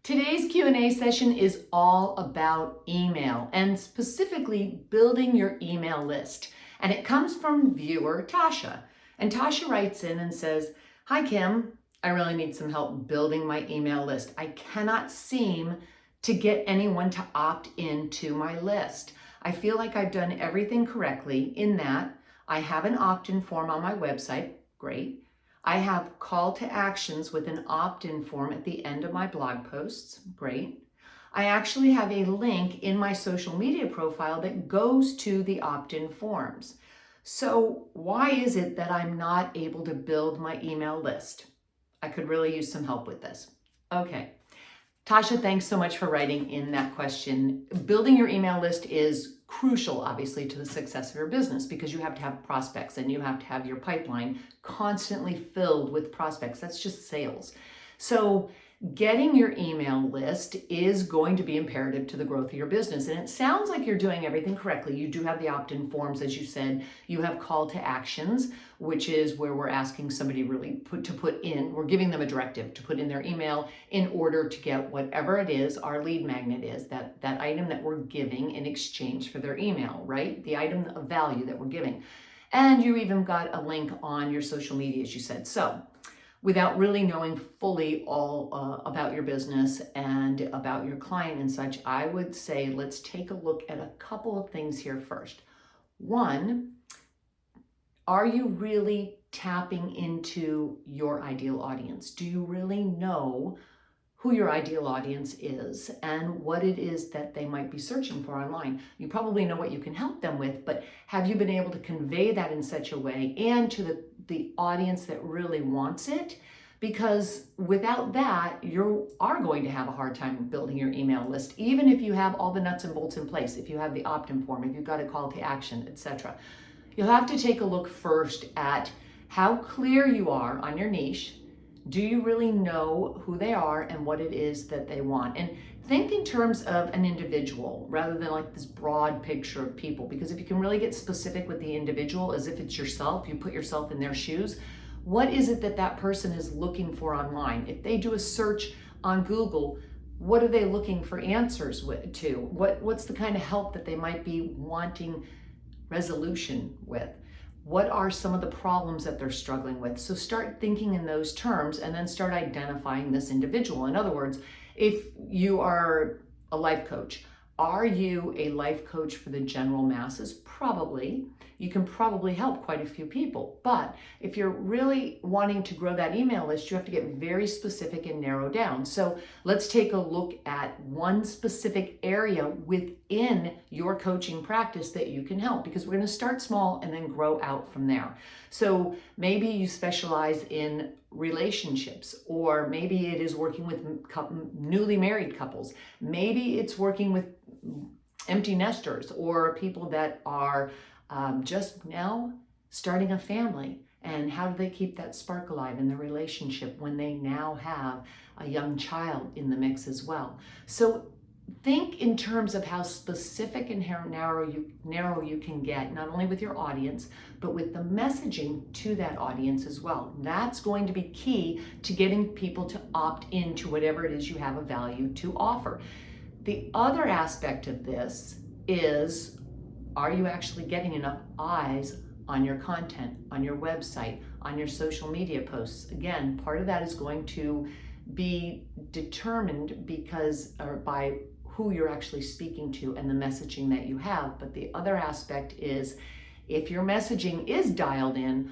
Today's Q&A session is all about email and specifically building your email list. And it comes from viewer Tasha. And Tasha writes in and says, "Hi Kim, I really need some help building my email list. I cannot seem to get anyone to opt into my list. I feel like I've done everything correctly in that I have an opt-in form on my website, great. I have call to actions with an opt-in form at the end of my blog posts, great. I actually have a link in my social media profile that goes to the opt-in forms. So why is it that I'm not able to build my email list? I could really use some help with this." Okay. Tasha, thanks so much for writing in that question. Building your email list is crucial, obviously, to the success of your business because you have to have prospects and you have to have your pipeline constantly filled with prospects. That's just sales. So getting your email list is going to be imperative to the growth of your business. And it sounds like you're doing everything correctly. You do have the opt-in forms, as you said. You have call to actions, which is where we're asking somebody really we're giving them a directive to put in their email in order to get whatever it is, our lead magnet is, that item that we're giving in exchange for their email, right? The item of value that we're giving. And you even got a link on your social media, as you said. So without really knowing fully all about your business and about your client and such, I would say let's take a look at a couple of things here first. One, are you really tapping into your ideal audience? Do you really know who your ideal audience is and what it is that they might be searching for online? You probably know what you can help them with, but have you been able to convey that in such a way and to the audience that really wants it? Because without that, you are going to have a hard time building your email list, even if you have all the nuts and bolts in place, if you have the opt-in form, if you've got a call to action, etc. You'll have to take a look first at how clear you are on your niche. Do you really know who they are and what it is that they want? And think in terms of an individual rather than like this broad picture of people, because if you can really get specific with the individual as if it's yourself, you put yourself in their shoes, what is it that that person is looking for online? If they do a search on Google, what are they looking for answers to? What's the kind of help that they might be wanting resolution with? What are some of the problems that they're struggling with? So start thinking in those terms and then start identifying this individual. In other words, if you are a life coach, are you a life coach for the general masses? Probably. You can probably help quite a few people. But if you're really wanting to grow that email list, you have to get very specific and narrow down. So let's take a look at one specific area within your coaching practice that you can help, because we're going to start small and then grow out from there. So maybe you specialize in relationships, or maybe it is working with newly married couples. Maybe it's working with empty nesters or people that are just now starting a family. And how do they keep that spark alive in the relationship when they now have a young child in the mix as well? So think in terms of how specific and how narrow you can get, not only with your audience, but with the messaging to that audience as well. That's going to be key to getting people to opt into whatever it is you have a value to offer. The other aspect of this is, are you actually getting enough eyes on your content, on your website, on your social media posts? Again, part of that is going to be determined by who you're actually speaking to and the messaging that you have. But the other aspect is, if your messaging is dialed in,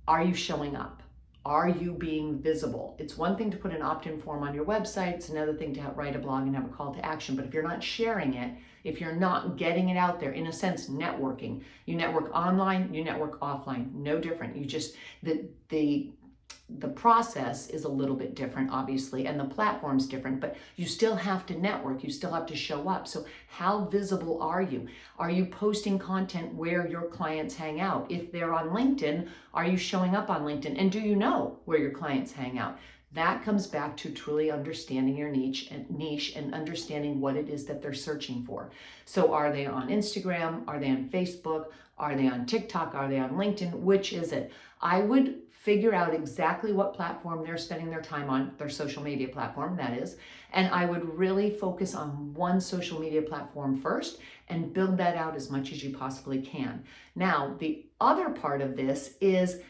are you showing up? Are you being visible? It's one thing to put an opt-in form on your website. It's another thing to write a blog and have a call to action. But if you're not sharing it, if you're not getting it out there, in a sense, networking. You network online, you network offline. No different. You just, the process is a little bit different, obviously, and the platform's different, but you still have to network. You still have to show up. So how visible are you? Are you posting content where your clients hang out? If they're on LinkedIn, are you showing up on LinkedIn? And do you know where your clients hang out? That comes back to truly understanding your niche and understanding what it is that they're searching for. So are they on Instagram? Are they on Facebook? Are they on TikTok? Are they on LinkedIn? Which is it? I would figure out exactly what platform they're spending their time on, their social media platform, that is, and I would really focus on one social media platform first and build that out as much as you possibly can. Now, the other part of this is,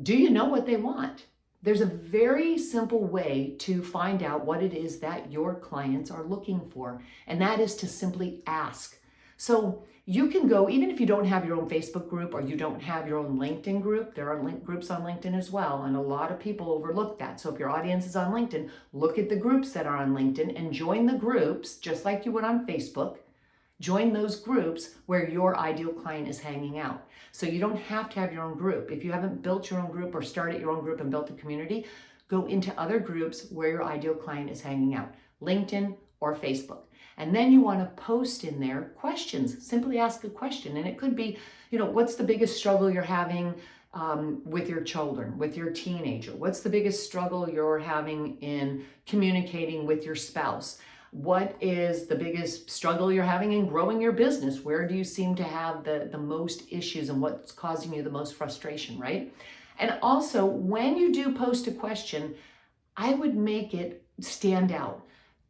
do you know what they want? There's a very simple way to find out what it is that your clients are looking for, and that is to simply ask. So you can go, even if you don't have your own Facebook group or you don't have your own LinkedIn group, there are groups on LinkedIn as well, and a lot of people overlook that. So if your audience is on LinkedIn, look at the groups that are on LinkedIn and join the groups, just like you would on Facebook. Join those groups where your ideal client is hanging out. So you don't have to have your own group. If you haven't built your own group or started your own group and built a community, go into other groups where your ideal client is hanging out, LinkedIn or Facebook. And then you want to post in there questions. Simply ask a question. And it could be, what's the biggest struggle you're having with your children, with your teenager? What's the biggest struggle you're having in communicating with your spouse? What is the biggest struggle you're having in growing your business? Where do you seem to have the most issues and what's causing you the most frustration, right? And also, when you do post a question, I would make it stand out.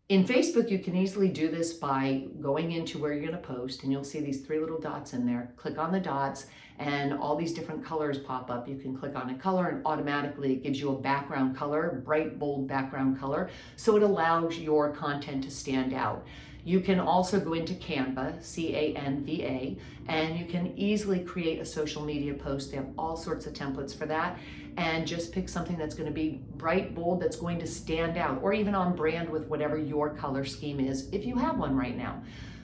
In Facebook, you can easily do this by going into where you're going to post, and you'll see these 3 little dots in there. Click on the dots, and all these different colors pop up. You can click on a color, and automatically it gives you a background color, bright, bold background color, so it allows your content to stand out. You can also go into Canva, C-A-N-V-A, and you can easily create a social media post. They have all sorts of templates for that. And just pick something that's going to be bright, bold, that's going to stand out, or even on brand with whatever your color scheme is, if you have one right now.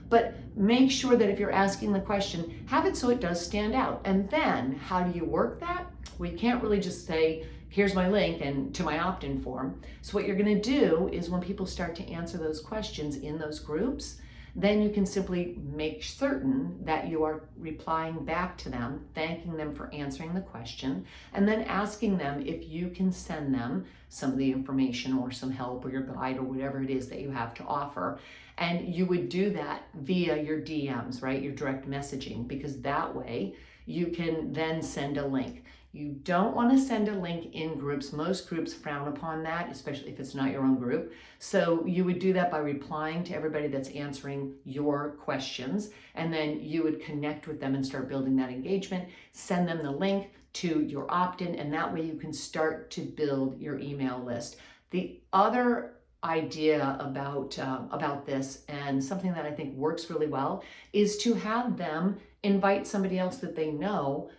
But make sure that if you're asking the question, have it so it does stand out. And then how do you work that? Well, you can't really just say, here's my link and to my opt-in form. So what you're going to do is when people start to answer those questions in those groups, then you can simply make certain that you are replying back to them, thanking them for answering the question, and then asking them if you can send them some of the information or some help or your guide or whatever it is that you have to offer. And you would do that via your DMs, right? Your direct messaging, because that way you can then send a link. You don't want to send a link in groups. Most groups frown upon that, especially if it's not your own group. So you would do that by replying to everybody that's answering your questions, and then you would connect with them and start building that engagement. Send them the link to your opt-in, and that way you can start to build your email list. The other idea about this, and something that I think works really well, is to have them invite somebody else that they know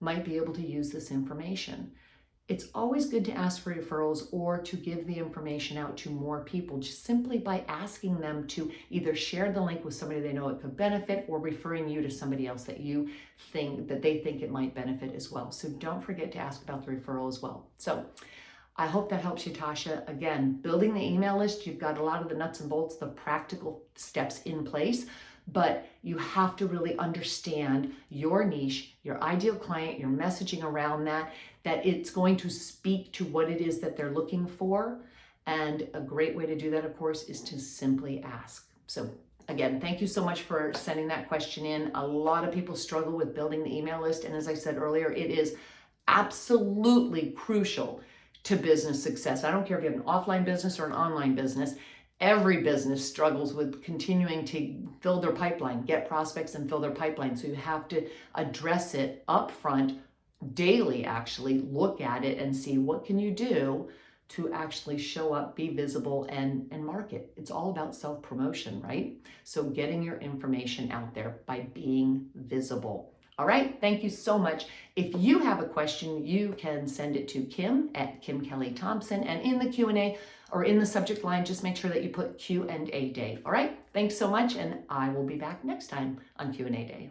might be able to use this information. It's always good to ask for referrals or to give the information out to more people, just simply by asking them to either share the link with somebody they know it could benefit, or referring you to somebody else that you think that they think it might benefit as well. So don't forget to ask about the referral as well. So I hope that helps you, Tasha. Again, building the email list, you've got a lot of the nuts and bolts, the practical steps in place, but you have to really understand your niche, your ideal client, your messaging around that it's going to speak to what it is that they're looking for. And a great way to do that, of course, is to simply ask. So again, thank you so much for sending that question in. A lot of people struggle with building the email list. And as I said earlier, it is absolutely crucial to business success. I don't care if you have an offline business or an online business. Every business struggles with continuing to fill their pipeline, get prospects and fill their pipeline. So you have to address it up front, daily actually, look at it and see what can you do to actually show up, be visible, and market. It's all about self-promotion, right? So getting your information out there by being visible. All right, thank you so much. If you have a question, you can send it to Kim at Kim Kelly Thompson, and in the Q&A or in the subject line, just make sure that you put Q&A Day. All right, thanks so much, and I will be back next time on Q&A Day.